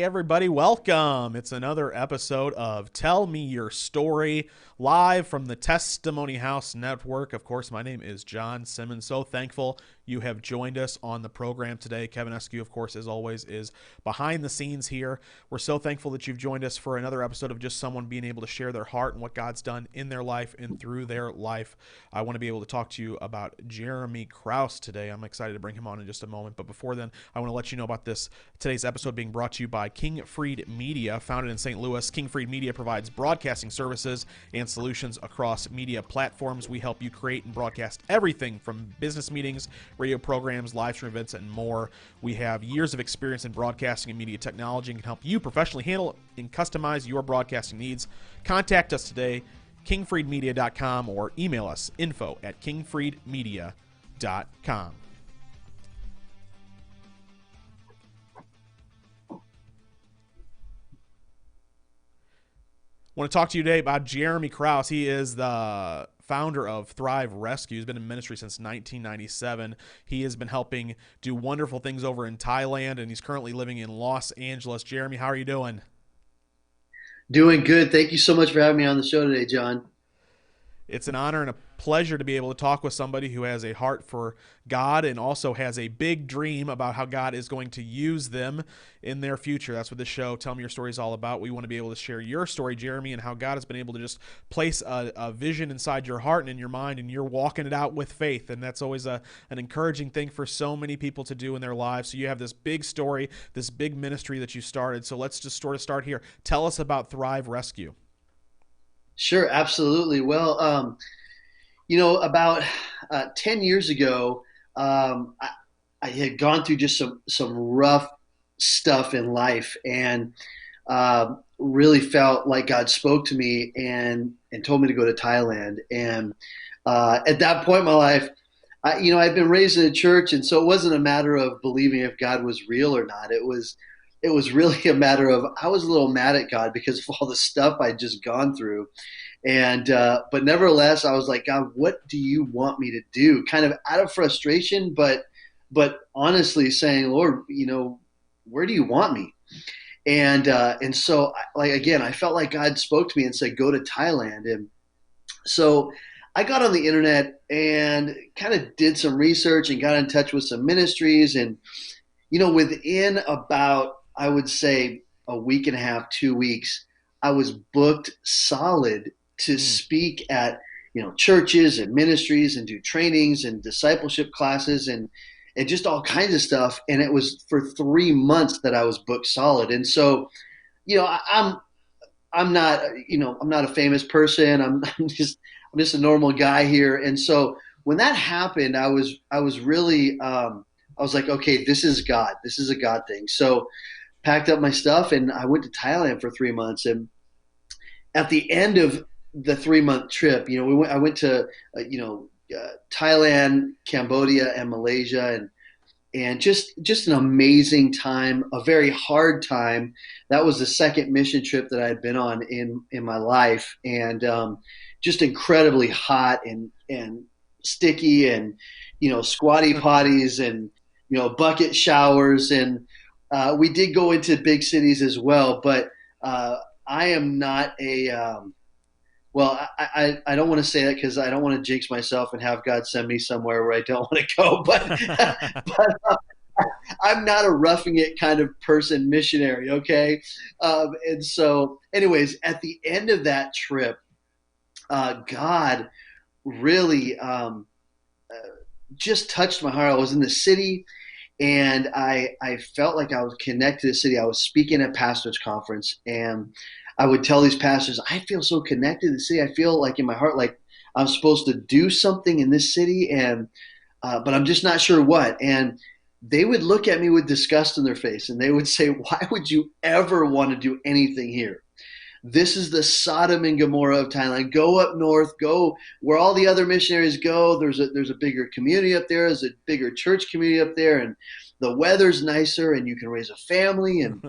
everybody. Welcome. It's another episode of Tell Me Your Story, live from the Testimony House Network. Of course, my name is John Simmons. So thankful you have joined us on the program today. Kevin Eskew, of course, as always, is behind the scenes here. We're so thankful that you've joined us for another episode of just someone being able to share their heart and what God's done in their life and through their life. I want to be able to talk to you about Jeremy Krause today. I'm excited to bring him on in just a moment. But before then, I want to let you know about today's episode being brought to you by King Freed Media. Founded in St. Louis, King Freed Media provides broadcasting services and solutions across media platforms. We help you create and broadcast everything from business meetings, radio programs, live stream events, and more. We have years of experience in broadcasting and media technology and can help you professionally handle and customize your broadcasting needs. Contact us today, kingfreedmedia.com, or email us, info@kingfreedmedia.com. I want to talk to you today about Jeremy Krause. He is the founder of Thrive Rescue. He's been in ministry since 1997. He has been helping do wonderful things over in Thailand, and he's currently living in Los Angeles. Jeremy, how are you doing? Doing good. Thank you so much for having me on the show today, John. It's an honor and a pleasure to be able to talk with somebody who has a heart for God and also has a big dream about how God is going to use them in their future. That's what this show, Tell Me Your Story, is all about. We want to be able to share your story, Jeremy, and how God has been able to just place a vision inside your heart and in your mind, and you're walking it out with faith. And that's always an encouraging thing for so many people to do in their lives. So you have this big story, this big ministry that you started. So let's just sort of start here. Tell us about Thrive Rescue. Sure, absolutely. Well, about 10 years ago, I had gone through just some rough stuff in life and really felt like God spoke to me and told me to go to Thailand. And at that point in my life, I'd been raised in a church, and so it wasn't a matter of believing if God was real or not. It was really a matter of I was a little mad at God because of all the stuff I'd just gone through. And but nevertheless, I was like, God, what do you want me to do? Kind of out of frustration, but honestly saying, Lord, where do you want me? And so like again, I felt like God spoke to me and said, go to Thailand. And so I got on the internet and kind of did some research and got in touch with some ministries. And within about, I would say, a week and a half, 2 weeks, I was booked solid to speak at churches and ministries and do trainings and discipleship classes and just all kinds of stuff. And it was for 3 months that I was booked solid. And so, I'm not I'm not a famous person. I'm just a normal guy here. And so when that happened, I was really I was like, okay, this is God. This is a God thing. So packed up my stuff and I went to Thailand for 3 months. And at the end of the 3 month trip, I went to Thailand, Cambodia, and Malaysia, and just an amazing time, a very hard time. That was the second mission trip that I had been on in my life, and just incredibly hot and sticky, and squatty potties and bucket showers, and we did go into big cities as well, but I am not I don't want to say that because I don't want to jinx myself and have God send me somewhere where I don't want to go. But, but I'm not a roughing it kind of person missionary, okay? And so, anyways, at the end of that trip, God really just touched my heart. I was in the city and I felt like I was connected to the city. I was speaking at pastors conference and I would tell these pastors, I feel so connected to the city. I feel like in my heart, like I'm supposed to do something in this city, and but I'm just not sure what. And they would look at me with disgust in their face, and they would say, "Why would you ever want to do anything here? This is the Sodom and Gomorrah of Thailand. Go up north, go where all the other missionaries go. There's a bigger community up there. There's a bigger church community up there, and the weather's nicer, and you can raise a family." And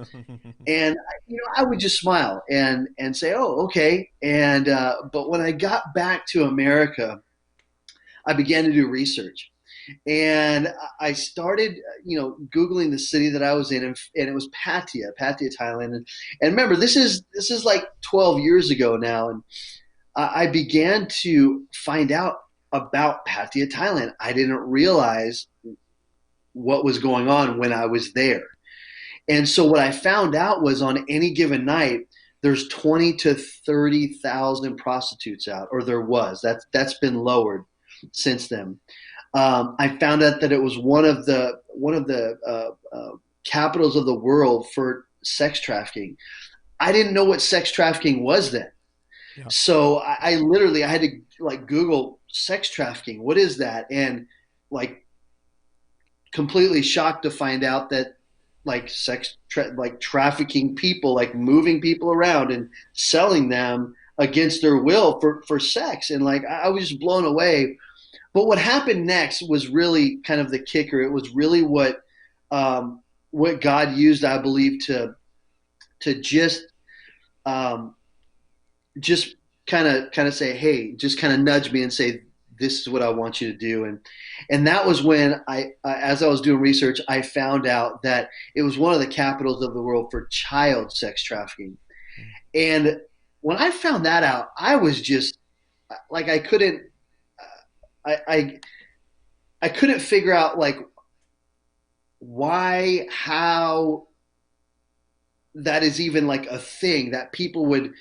I would just smile and say, "Oh, okay." But when I got back to America, I began to do research, And I started, Googling the city that I was in, and it was Pattaya, Thailand. And remember, this is like 12 years ago now, and I began to find out about Pattaya, Thailand. I didn't realize what was going on when I was there. And so what I found out was on any given night, there's 20 to 30,000 prostitutes out, or there was. That's been lowered since then. I found out that it was one of the capitals of the world for sex trafficking. I didn't know what sex trafficking was then. Yeah. So I literally I had to like Google sex trafficking. What is that? And like completely shocked to find out that like like trafficking people, like moving people around and selling them against their will for sex. And like I was just blown away. But what happened next was really kind of the kicker. It was really what God used, I believe, to um, just kind of say, hey, just kind of nudge me and say, this is what I want you to do. And that was when as I was doing research, I found out that it was one of the capitals of the world for child sex trafficking. And when I found that out, I was just like, I couldn't, I, I couldn't figure out like why, how that is even like a thing that people would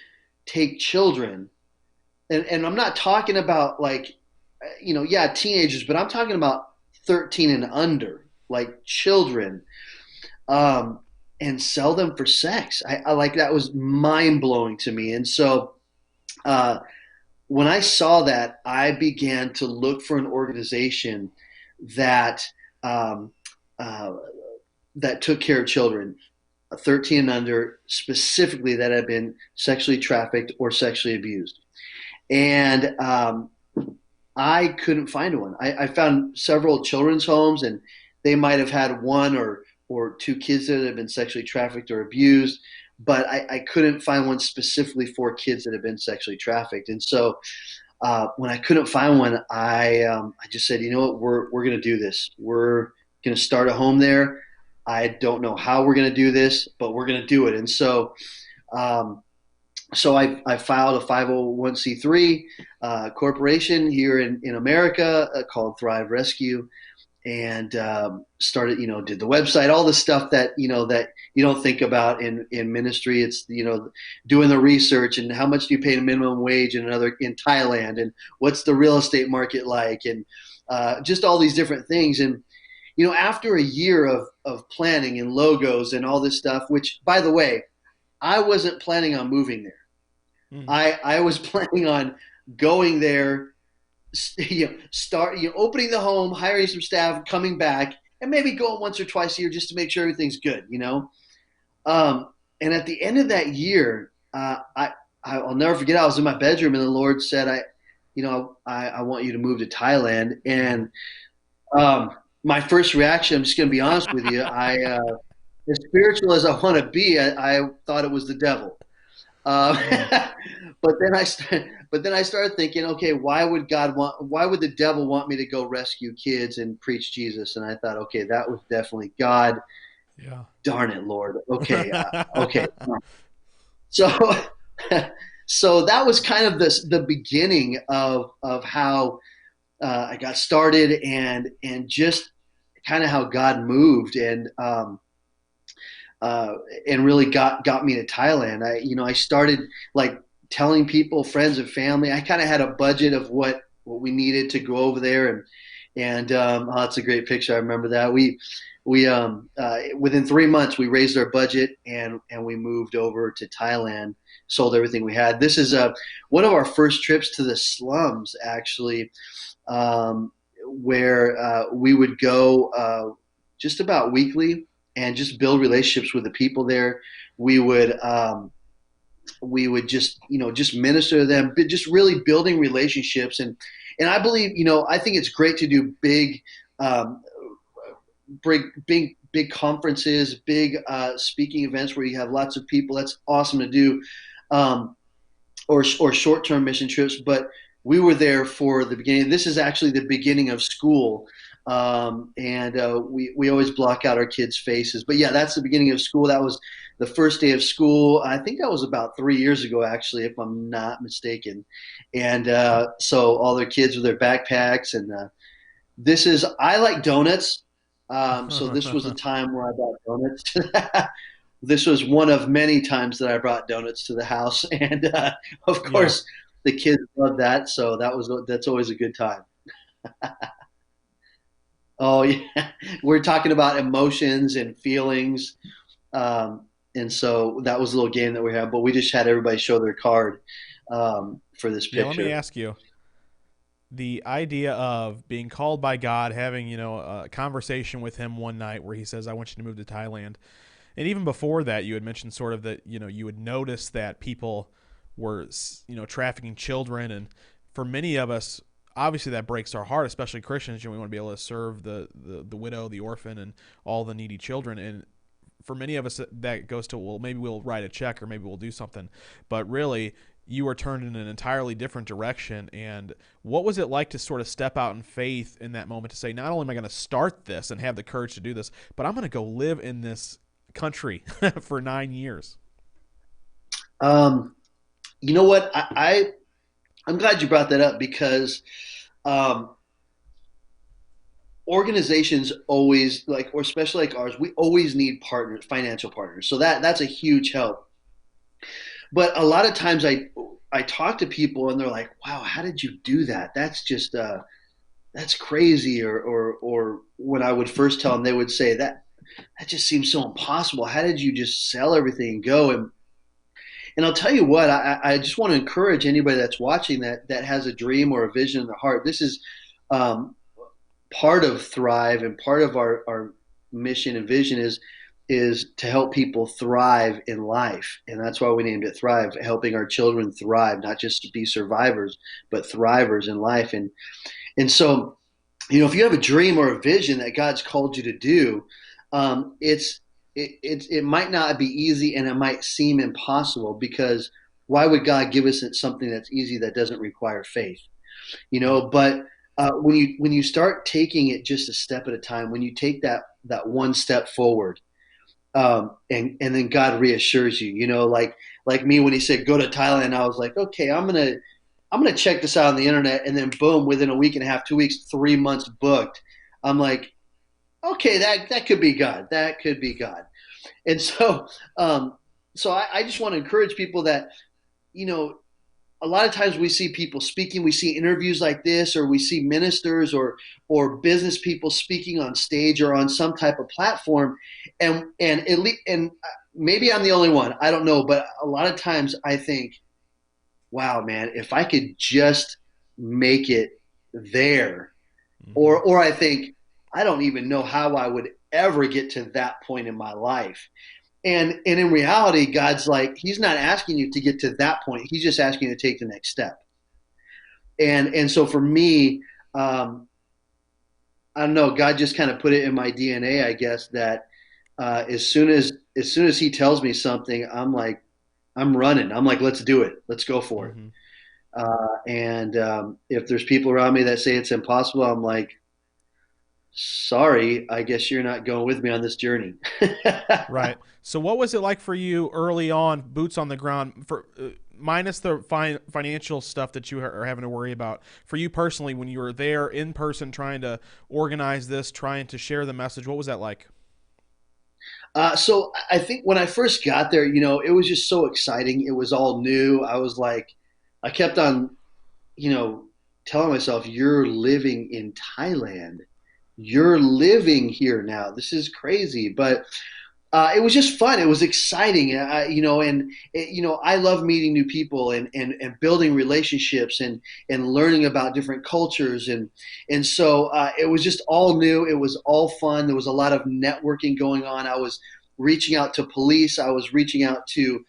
take children. And I'm not talking about like, yeah, teenagers, but I'm talking about 13 and under, like children, um, and sell them for sex. I like that was mind blowing to me. And so, uh, when I saw that, I began to look for an organization that um, uh, that took care of children, 13 and under, specifically that had been sexually trafficked or sexually abused. And I couldn't find one. I found several children's homes, and they might have had one or two kids that had been sexually trafficked or abused, but I couldn't find one specifically for kids that have been sexually trafficked. And so when I couldn't find one, I just said, you know what, we're going to do this. We're going to start a home there. I don't know how we're going to do this, but we're going to do it. And so um, I filed a 501c3 corporation here in America called Thrive Rescue, and started, did the website, all the stuff that that you don't think about in ministry. It's doing the research and how much do you pay a minimum wage in Thailand, and what's the real estate market like, and just all these different things. And after a year of planning and logos and all this stuff, which by the way, I wasn't planning on moving there. Mm. I was planning on going there, start opening the home, hiring some staff, coming back, and maybe going once or twice a year just to make sure everything's good. And at the end of that year, I'll never forget. I was in my bedroom, and the Lord said, I want you to move to Thailand." And my first reaction, I'm just going to be honest with you, as spiritual as I want to be, I thought it was the devil. Mm. Uh, but then I started thinking, okay, why would the devil want me to go rescue kids and preach Jesus? And I thought, okay, that was definitely God. Yeah. Darn it, Lord. Okay, okay. So, so that was kind of the beginning of how I got started, and just kind of how God moved, and really got me to Thailand. I started like telling people, friends and family. I kind of had a budget of what we needed to go over there, and oh, that's a great picture. I remember that we within 3 months we raised our budget, and we moved over to Thailand. Sold everything we had. This is one of our first trips to the slums, actually, where we would go just about weekly and just build relationships with the people there. We would just minister to them, but just really building relationships. And I believe, I think it's great to do um, big conferences, big speaking events where you have lots of people. That's awesome to do, um, or short term mission trips. But we were there for the beginning. This is actually the beginning of school. And we always block out our kids' faces. But yeah, that's the beginning of school. That was the first day of school. I think that was about 3 years ago, actually, if I'm not mistaken. And so all their kids with their backpacks, and I like donuts. So this was a time where I brought donuts. This was one of many times that I brought donuts to the house, and of Yeah. course the kids loved that. So that's always a good time. Oh yeah, we're talking about emotions and feelings, and so that was a little game that we had. But we just had everybody show their card for this Yeah, let me picture. ask you, the idea of being called by God, having, a conversation with him one night where he says, "I want you to move to Thailand." And even before that, you had mentioned sort of that, you would notice that people were, trafficking children. And for many of us, obviously that breaks our heart, especially Christians. We want to be able to serve the widow, the orphan, and all the needy children. And for many of us, that goes to, well, maybe we'll write a check or maybe we'll do something. But really, you were turned in an entirely different direction. And what was it like to sort of step out in faith in that moment to say, not only am I going to start this and have the courage to do this, but I'm going to go live in this country for 9 years? Um, you know what? I'm glad you brought that up because um, organizations always like, or especially like ours, we always need partners, financial partners. So that's a huge help. But a lot of times I talk to people and they're like, "Wow, how did you do that? That's just that's crazy." Or when I would first tell them, they would say that just seems so impossible. How did you just sell everything and go? And I'll tell you what, I just want to encourage anybody that's watching that has a dream or a vision in their heart. This is um, part of Thrive, and part of our mission and vision is to help people thrive in life. And that's why we named it Thrive, helping our children thrive, not just to be survivors, but thrivers in life. And so, if you have a dream or a vision that God's called you to do, it's it might not be easy, and it might seem impossible, because why would God give us something that's easy that doesn't require faith? Right. But when you start taking it just a step at a time, when you take that one step forward, and then God reassures you. Like me when He said go to Thailand, I was like, okay, I'm gonna check this out on the internet, and then boom, within a week and a half, 2 weeks, 3 months booked. I'm like, okay, that could be God. That could be God. And so, I just want to encourage people that you know a lot of times we see people speaking, we see interviews like this, or we see ministers or business people speaking on stage or on some type of platform, and maybe I'm the only one, I don't know, but a lot of times I think, wow, man, if I could just make it there, Mm-hmm. or I think I don't even know how I would ever get to that point in my life. And in reality, God's like, He's not asking you to get to that point. He's just asking you to take the next step. And so for me, um, I don't know, God just kind of put it in my DNA, I guess, that as soon as He tells me something, I'm like, I'm running. I'm like, let's do it. Let's go for it. Mm-hmm. And if there's people around me that say it's impossible, I'm like, sorry, I guess you're not going with me on this journey. Right. So, what was it like for you early on, boots on the ground, for minus the financial stuff that you are having to worry about? For you personally, when you were there in person, trying to organize this, trying to share the message, what was that like? So I think when I first got there, it was just so exciting. It was all new. I was like, I kept on, you know, telling myself, "You're living in Thailand. You're living here now. This is crazy." But it was just fun. It was exciting, I love meeting new people, and building relationships, and learning about different cultures, and so it was just all new. It was all fun. There was a lot of networking going on. I was reaching out to police. I was reaching out to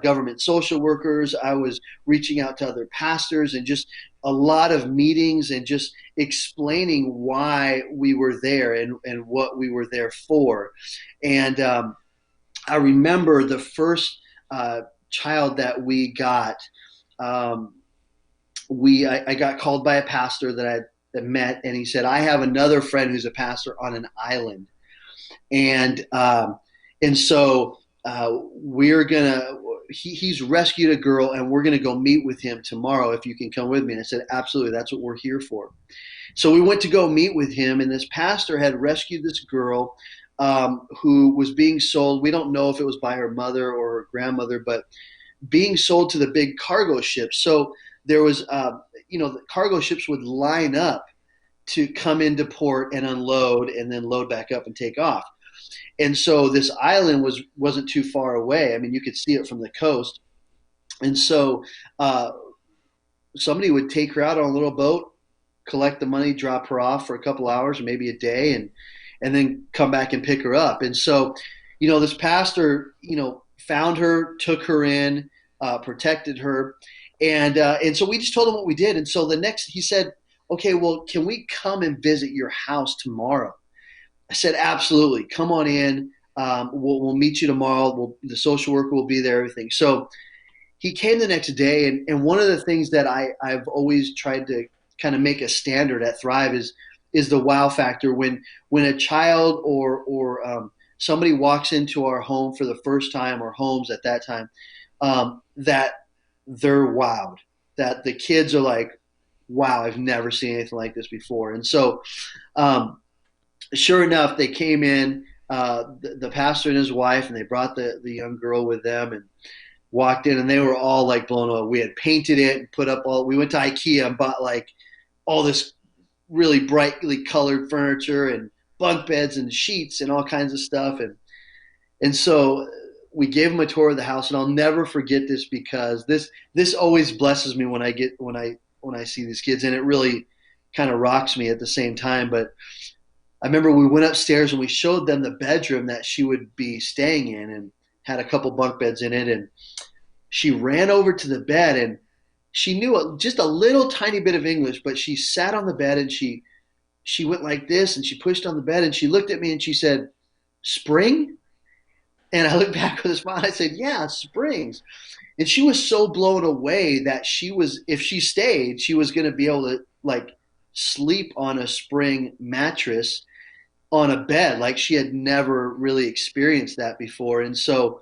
government social workers. I was reaching out to other pastors, and just a lot of meetings, and just explaining why we were there, and what we were there for. And I remember the first child that we got. I got called by a pastor that that met, and he said, I have another friend who's a pastor on an island, and so we're gonna. He's rescued a girl, and we're gonna go meet with him tomorrow. If you can come with me, and I said, absolutely, that's what we're here for. So we went to go meet with him, and this pastor had rescued this girl who was being sold. We don't know if it was by her mother or her grandmother, but being sold to the big cargo ships. So there was, the cargo ships would line up to come into port and unload, and then load back up and take off. And so this island wasn't too far away. I mean, you could see it from the coast. And so somebody would take her out on a little boat, collect the money, drop her off for a couple hours or maybe a day, and then come back and pick her up. And so, this pastor, found her, took her in, protected her, and so we just told him what we did. And so the next, he said, "Okay, well, can we come and visit your house tomorrow?" I said, "Absolutely, come on in. We'll meet you tomorrow. The social worker will be there, everything." So he came the next day, and one of the things that I've always tried to kind of make a standard at Thrive is the wow factor. When a child or somebody walks into our home for the first time, or homes at that time, that they're wowed, that the kids are like, wow, I've never seen anything like this before. And so sure enough, they came in, the pastor and his wife, and they brought the young girl with them, and walked in, and they were all like blown away. We had painted it and put up we went to IKEA and bought like all this really brightly colored furniture and bunk beds and sheets and all kinds of stuff. And so we gave them a tour of the house, and I'll never forget this, because this always blesses me when I see these kids, and it really kind of rocks me at the same time. But I remember we went upstairs and we showed them the bedroom that she would be staying in, and had a couple bunk beds in it. And she ran over to the bed, and she knew just a little tiny bit of English, but she sat on the bed, and she went like this, and she pushed on the bed, and she looked at me and she said, "Spring?" And I looked back with a smile. I said, "Yeah, springs." And she was so blown away that if she stayed, she was going to be able to like sleep on a spring mattress on a bed, like she had never really experienced that before. And so,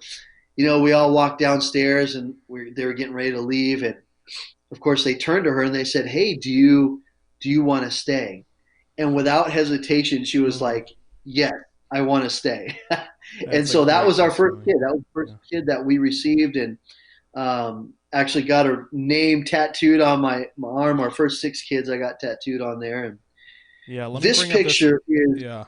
we all walked downstairs, and they were getting ready to leave. And of course, they turned to her and they said, "Hey, do you want to stay?" And without hesitation, she was like, "Yes, I want to stay." And That's a so that great was our first testimony. kid. That was the first Yeah. kid that we received, and actually got her name tattooed on my arm. Our first six kids I got tattooed on there. And Yeah, let me this bring up this. picture is, Yeah.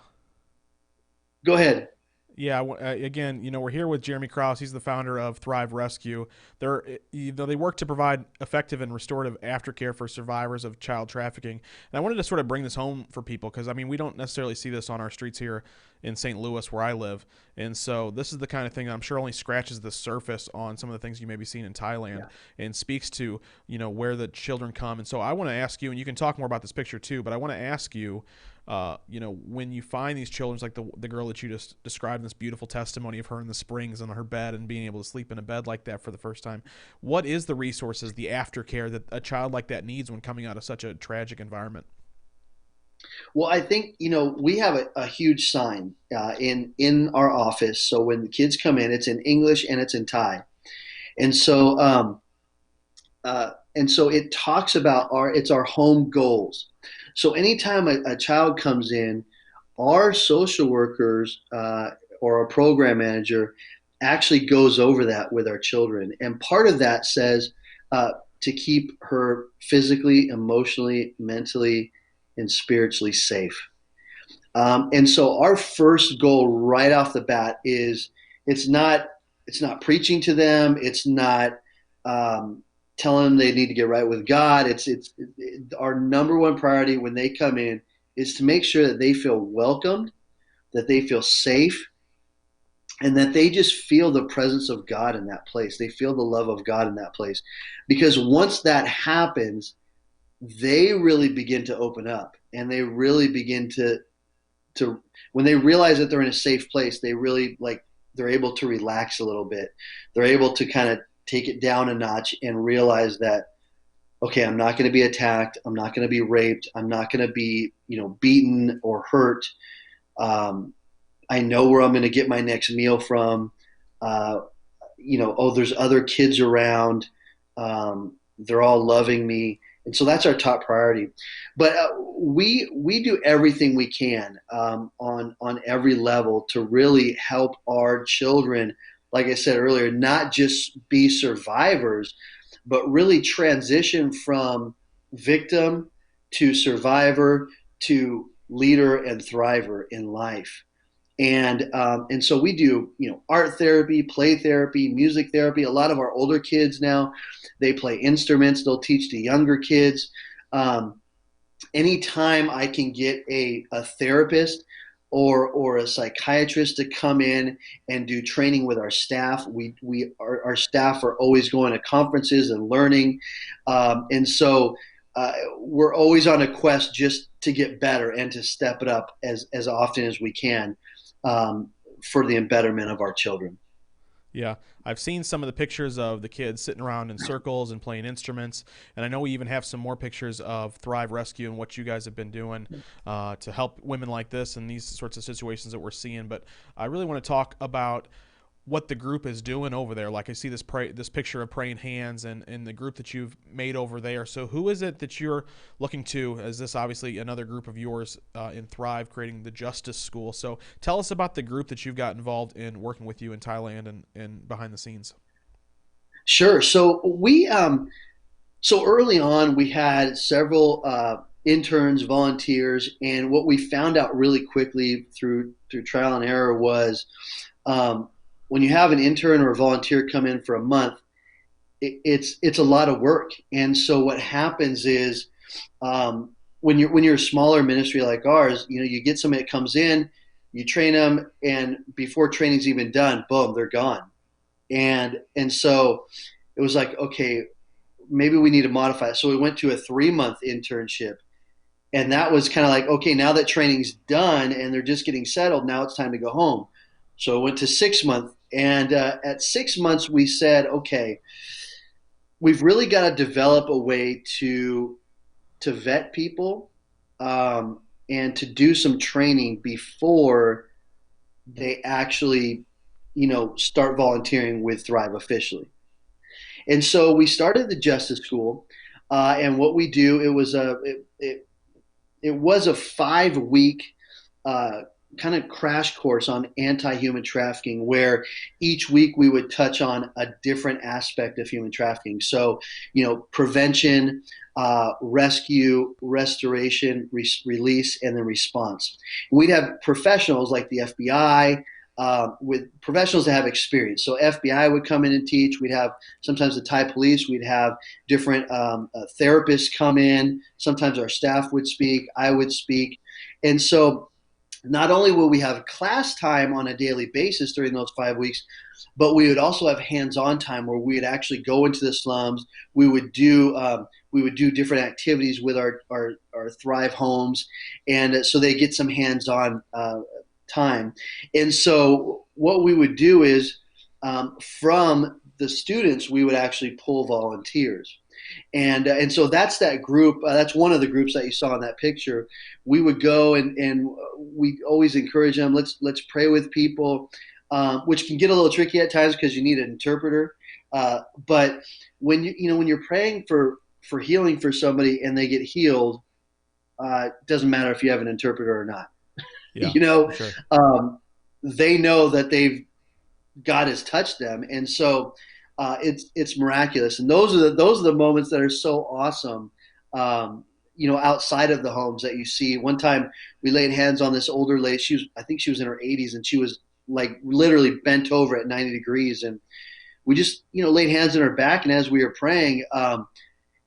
go ahead. Yeah, again, we're here with Jeremy Krause. He's the founder of Thrive Rescue. They work to provide effective and restorative aftercare for survivors of child trafficking. And I wanted to sort of bring this home for people, because I mean, we don't necessarily see this on our streets here in St. Louis, where I live. And so this is the kind of thing that I'm sure only scratches the surface on some of the things you may be seeing in Thailand, Yeah. and speaks to where the children come. And so I want to ask you, and you can talk more about this picture too, but I want to ask you, when you find these children, like the girl that you just described, this beautiful testimony of her in the springs on her bed and being able to sleep in a bed like that for the first time, what is the resources, the aftercare that a child like that needs when coming out of such a tragic environment? Well, I think we have a huge sign in our office. So when the kids come in, it's in English and it's in Thai, and so it talks about our home goals. So anytime a child comes in, our social workers or our program manager actually goes over that with our children, and part of that says to keep her physically, emotionally, mentally, and spiritually safe. And so our first goal right off the bat is it's not preaching to them. It's not telling them they need to get right with God. Our number one priority when they come in is to make sure that they feel welcomed, that they feel safe, and that they just feel the presence of God in that place. They feel the love of God in that place, because once that happens, they really begin to open up, and they really begin to when they realize that they're in a safe place, they really they're able to relax a little bit. They're able to kind of take it down a notch and realize that, okay, I'm not going to be attacked. I'm not going to be raped. I'm not going to be, beaten or hurt. Um, I know where I'm going to get my next meal from. Uh, oh, there's other kids around. They're all loving me, and so that's our top priority. But we do everything we can on every level to really help our children. Like I said earlier, not just be survivors, but really transition from victim to survivor to leader and thriver in life. And so we do art therapy, play therapy, music therapy. A lot of our older kids now, they play instruments. They'll teach the younger kids. Um, Anytime I can get a therapist or a psychiatrist to come in and do training with our staff, our staff are always going to conferences and learning, and so we're always on a quest just to get better and to step it up as often as we can for the betterment of our children. Yeah, I've seen some of the pictures of the kids sitting around in circles and playing instruments, and I know we even have some more pictures of Thrive Rescue and what you guys have been doing to help women like this and these sorts of situations that we're seeing. But I really want to talk about what the group is doing over there. Like I see this picture of praying hands and the group that you've made over there. So who is it that you're looking to? Is this obviously another group of yours in Thrive, creating the Justice School? So tell us about the group that you've got involved in working with you in Thailand and behind the scenes. Sure. So early on, we had several interns, volunteers, and what we found out really quickly through trial and error was um, when you have an intern or a volunteer come in for a month, it's a lot of work. And so what happens is when you're a smaller ministry like ours, you get somebody that comes in, you train them, and before training's even done, boom, they're gone. And so it was like, okay, maybe we need to modify it. So we went to a 3 month internship. And that was kind of like, okay, now that training's done and they're just getting settled, now it's time to go home. So I went to 6 months. And at 6 months, we said, okay, we've really got to develop a way to vet people and to do some training before they actually, start volunteering with Thrive officially. And so we started the Justice School, and what we do it was a 5 week uh, kind of crash course on anti-human trafficking, where each week we would touch on a different aspect of human trafficking. So, prevention, rescue, restoration, release, and then response. We'd have professionals like the FBI, with professionals that have experience. So FBI would come in and teach. We'd have sometimes the Thai police. We'd have different therapists come in. Sometimes our staff would speak. I would speak. And so not only will we have class time on a daily basis during those 5 weeks, but we would also have hands-on time where we would actually go into the slums. We would do different activities with our Thrive homes, and so they get some hands-on time. And so what we would do is from the students, we would actually pull volunteers. And so that's that group. That's one of the groups that you saw in that picture. We would go and we always encourage them. Let's pray with people, which can get a little tricky at times because you need an interpreter. But when you're praying for healing for somebody and they get healed, it doesn't matter if you have an interpreter or not. Yeah, you know, for sure. um, they know that God has touched them, and so it's miraculous. And those are the moments that are so awesome. Outside of the homes that you see. One time we laid hands on this older lady. I think she was in her 80s, and she was like literally bent over at 90 degrees, and we just laid hands on her back. And as we were praying,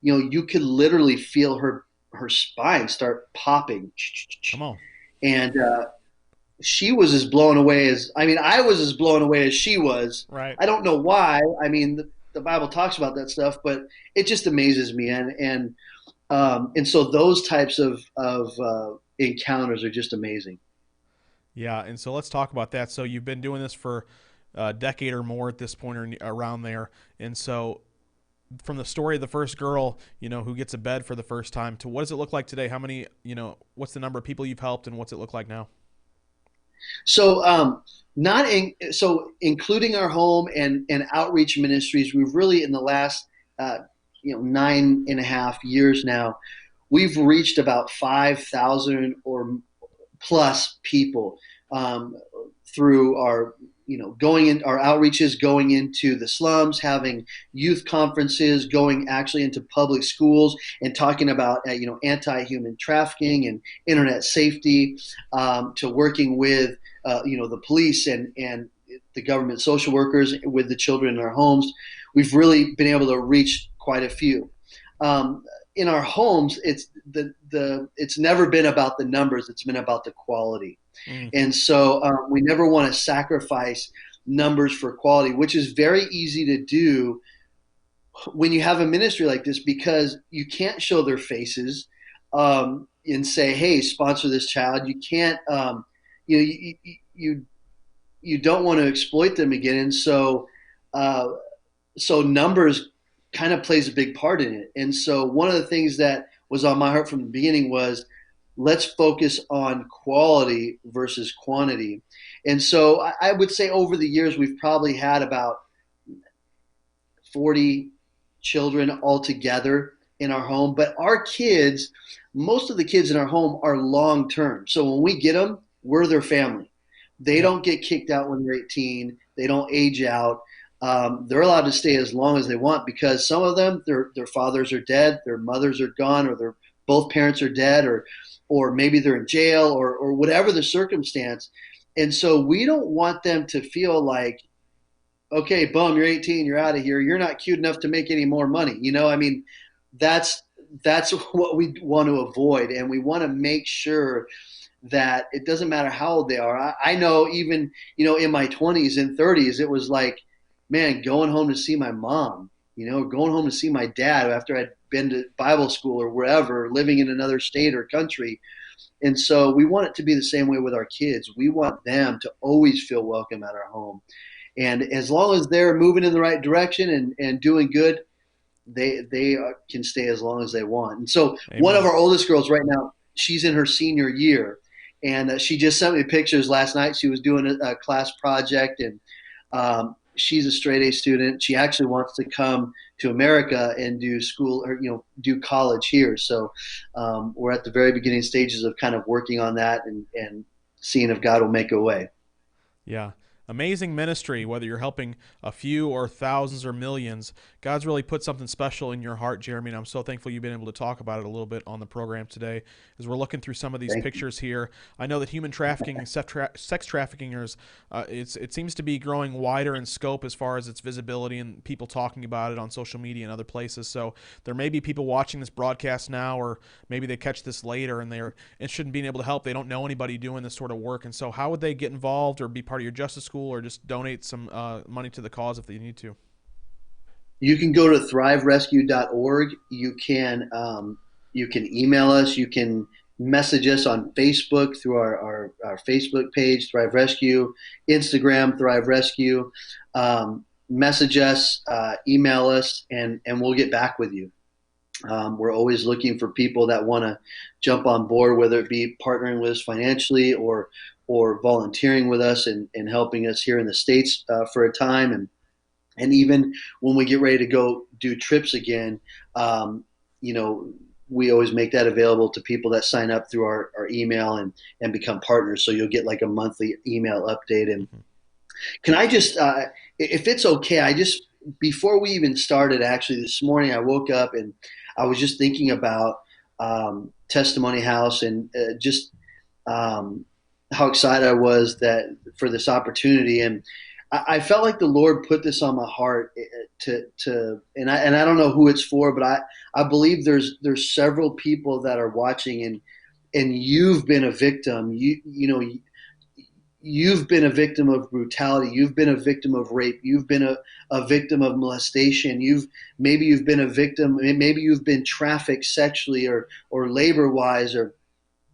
you could literally feel her spine start popping, Come on. and she was as blown away as I was as blown away as she was. Right. I don't know why. I mean, the Bible talks about that stuff, but it just amazes me, and so those types of encounters are just amazing. Yeah, and so let's talk about that. So you've been doing this for a decade or more at this point, or around there, and so from the story of the first girl, who gets a bed for the first time, to what does it look like today? How many, what's the number of people you've helped, and what's it look like now? So, not in, so including our home and outreach ministries, we've really in the last, uh, 9.5 years now, we've reached about 5,000 or plus people, through our going in our outreaches, going into the slums, having youth conferences, going actually into public schools and talking about anti-human trafficking and internet safety, to working with the police and the government social workers with the children in our homes. We've really been able to reach quite a few. Um, in our homes, it's never been about the numbers; it's been about the quality. Mm, And so we never want to sacrifice numbers for quality, which is very easy to do when you have a ministry like this, because you can't show their faces, and say, "Hey, sponsor this child." You can't, you, know, you don't want to exploit them again, and uh, so numbers kind of plays a big part in it. And so one of the things that was on my heart from the beginning was, let's focus on quality versus quantity. And so I would say over the years we've probably had about 40 children altogether in our home. But our kids, most of the kids in our home are long term. So when we get them, we're their family. They yeah. don't get kicked out when they're 18. They don't age out. They're allowed to stay as long as they want, because some of them, their fathers are dead, their mothers are gone, or their both parents are dead, or maybe they're in jail, or whatever the circumstance. And so we don't want them to feel like, okay, boom, you're 18, you're out of here. You're not cute enough to make any more money. I mean, that's that's what we want to avoid, and we want to make sure that it doesn't matter how old they are. I know even in my 20s and 30s, it was like, man, going home to see my mom, going home to see my dad after I'd been to Bible school or wherever, living in another state or country. And so we want it to be the same way with our kids. We want them to always feel welcome at our home. And as long as they're moving in the right direction and doing good, they can stay as long as they want. And so one of Amen. our oldest girls right now, she's in her senior year, and she just sent me pictures last night. She was doing a class project, and she's a straight A student. She actually wants to come to America and do school, or do college here. So we're at the very beginning stages of kind of working on that, and seeing if God will make a way. Yeah. Amazing ministry, whether you're helping a few or thousands or millions. God's really put something special in your heart, Jeremy, and I'm so thankful you've been able to talk about it a little bit on the program today. As we're looking through some of these Thank you. pictures here, I know that human trafficking and sex traffickingers, it seems to be growing wider in scope as far as its visibility and people talking about it on social media and other places. So there may be people watching this broadcast now, or maybe they catch this later and they're interested in being able to help. They don't know anybody doing this sort of work, and so how would they get involved or be part of your justice school, or just donate some money to the cause if they need to? You can go to thriverescue.org. You can email us. You can message us on Facebook through our Facebook page, Thrive Rescue, Instagram, Thrive Rescue. Message us, email us, and we'll get back with you. We're always looking for people that want to jump on board, whether it be partnering with us financially, or volunteering with us and helping us here in the States for a time. And even when we get ready to go do trips again, um, you know, we always make that available to people that sign up through our email and become partners. So you'll get like a monthly email update. And Mm-hmm. can I just, if it's okay, before we even started, actually, this morning, I woke up and I was just thinking about Testimony House, and just um, how excited I was that for this opportunity. And I felt like the Lord put this on my heart, and I don't know who it's for, but I believe there's several people that are watching, and you've been a victim. You've been a victim of brutality. You've been a victim of rape. You've been a victim of molestation. Maybe you've been a victim. Maybe you've been trafficked sexually or labor wise, or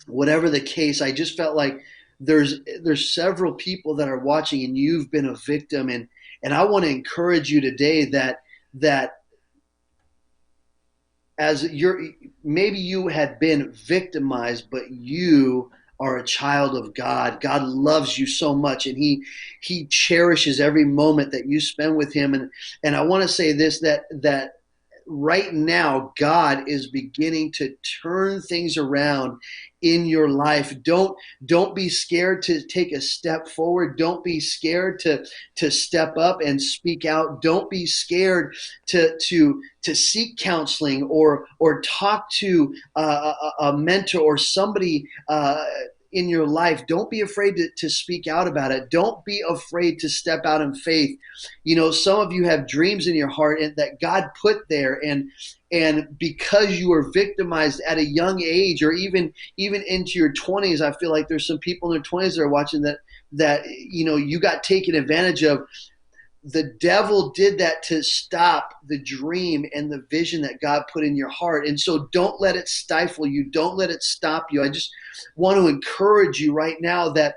whatever the case. I just felt like there's several people that are watching, and you've been a victim, and I want to encourage you today that as you're, maybe you had been victimized, but you are a child of God. God loves you so much, and He cherishes every moment that you spend with Him. And I want to say this, that right now God is beginning to turn things around in your life. Don't be scared to take a step forward. Don't be scared to step up and speak out. Don't be scared to seek counseling or talk to a mentor or somebody in your life. Don't be afraid to speak out about it. Don't be afraid to step out in faith. You know, some of you have dreams in your heart that God put there, and because you were victimized at a young age, or even into your 20s, I feel like there's some people in their 20s that are watching that you got taken advantage of. The devil did that to stop the dream and the vision that God put in your heart. And so don't let it stifle you. Don't let it stop you. I just want to encourage you right now that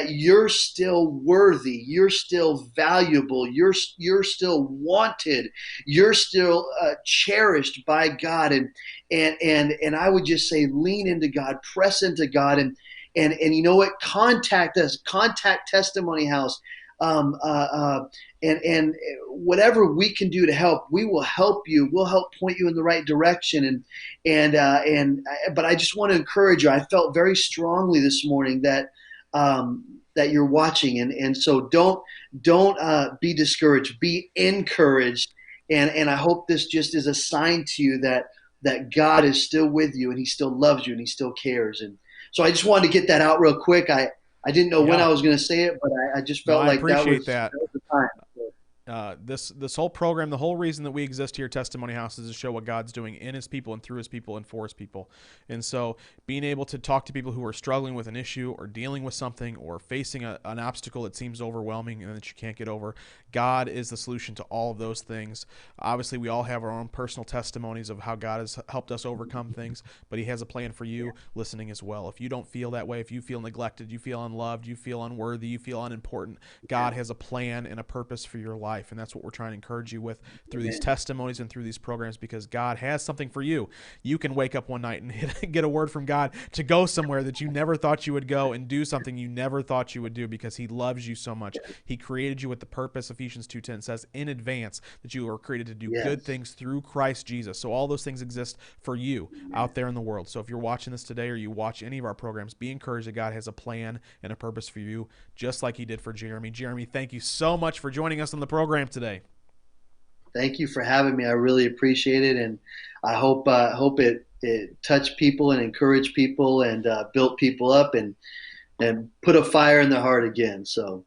you're still worthy, you're still valuable, you're still wanted, you're still cherished by God. And I would just say, lean into God, press into God, and you know what? Contact us, contact Testimony House. Um, uh, uh, and whatever we can do to help, we will help you. We'll help point you in the right direction. But I just want to encourage you. I felt very strongly this morning that you're watching, and so don't be discouraged. Be encouraged, and I hope this just is a sign to you that God is still with you, and He still loves you, and He still cares. And so I just wanted to get that out real quick. I didn't know when Yeah. I was going to say it, but I just No, felt I like appreciate that that. was the time. This whole program, the whole reason that we exist here, Testimony House, is to show what God's doing in His people and through His people and for His people. And so, being able to talk to people who are struggling with an issue or dealing with something or facing an obstacle that seems overwhelming and that you can't get over, God is the solution to all of those things. Obviously, we all have our own personal testimonies of how God has helped us overcome things, but He has a plan for you listening as well. If you don't feel that way, if you feel neglected, you feel unloved, you feel unworthy, you feel unimportant, God has a plan and a purpose for your life. And that's what we're trying to encourage you with through these Amen. testimonies and through these programs, because God has something for you. You can wake up one night and get a word from God to go somewhere that you never thought you would go and do something you never thought you would do, because He loves you so much. He created you with the purpose. Ephesians 2:10 says in advance that you were created to do good Yes. things through Christ Jesus. So all those things exist for you out there in the world. So if you're watching this today or you watch any of our programs, be encouraged that God has a plan and a purpose for you, just like He did for Jeremy. Jeremy, thank you so much for joining us on the program today. Thank you for having me. I really appreciate it, and I hope it touched people and encouraged people and built people up and put a fire in their heart again. So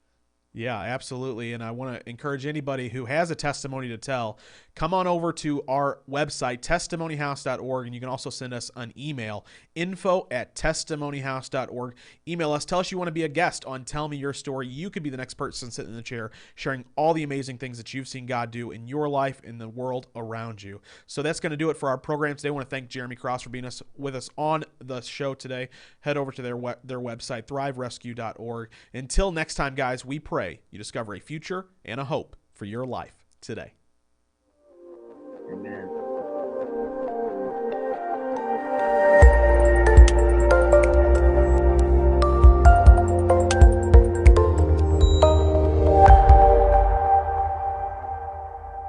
Yeah, absolutely. And I want to encourage anybody who has a testimony to tell, come on over to our website, testimonyhouse.org, and you can also send us an email, info@testimonyhouse.org. Email us, tell us you want to be a guest on Tell Me Your Story. You could be the next person sitting in the chair sharing all the amazing things that you've seen God do in your life, in the world around you. So that's going to do it for our program today. I want to thank Jeremy Cross for being with us on the show today. Head over to their website, thriverescue.org. Until next time, guys, we pray you discover a future and a hope for your life today.